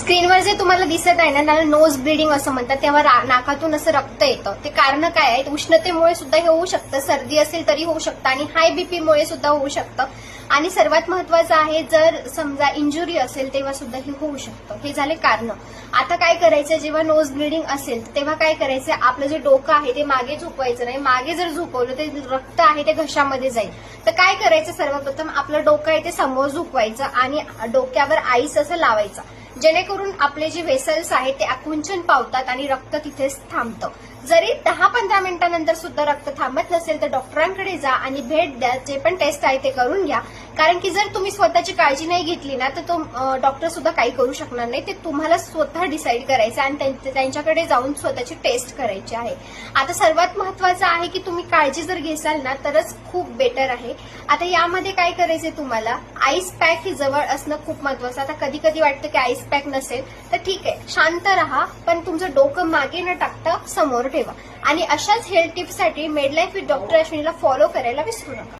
स्क्रीनवर जे तुम्हाला दिसत आहे ना त्याला नोज ब्लिडिंग असं म्हणतात, तेव्हा नाकातून असं रक्त येतं. ते कारण काय आहेत? उष्णतेमुळे सुद्धा हे होऊ शकतं, सर्दी असेल तरी होऊ शकतं आणि हाय बीपीमुळे सुद्धा होऊ शकतं. आणि सर्वात महत्वाचं आहे, जर समजा इंजुरी असेल तेव्हा सुद्धा हे होऊ शकतं. हे झाले कारण. आता काय करायचं, जेव्हा नोज ब्लिडिंग असेल तेव्हा काय करायचं, आपलं जे डोकं आहे ते मागे झुकवायचं नाही. मागे जर झुकवलं ते रक्त आहे ते घशामध्ये जाईल. तर काय करायचं, सर्वप्रथम आपलं डोकं आहे ते समोर झुकवायचं आणि डोक्यावर आईस असं लावायचं, जेणेकरून आपले जे वेसल्स आहेत ते आकुंचन पावतात आणि रक्त तिथेच थांबतं. जरी 10-15 मिनिटांनंतर सुद्धा रक्त थांबत नसेल तर डॉक्टरांकडे जा आणि भेट द्या. जे पण टेस्ट आहे ते करून घ्या. कारण की जर तुम्ही स्वतःची काळजी नाही घेतली ना तर तो डॉक्टर सुद्धा काही करू शकणार नाही. ते तुम्हाला स्वतः डिसाईड करायचं आणि त्यांच्याकडे जाऊन स्वतःची टेस्ट करायची आहे. आता सर्वात महत्वाचं आहे की तुम्ही काळजी जर घेसाल ना तरच खूप बेटर आहे. आता यामध्ये काय करायचंय, तुम्हाला आईस पॅक ही जवळ असणं खूप महत्वाचं. आता कधी कधी वाटतं की आईस पॅक नसेल तर ठीक आहे, शांत राहा, पण तुमचं डोकं मागे न टाकता समोर ठेवा. आणि अशाच हेल्थ टिप्ससाठी मेडलाईफ विथ डॉक्टर अश्विनीला फॉलो करायला विसरू नका.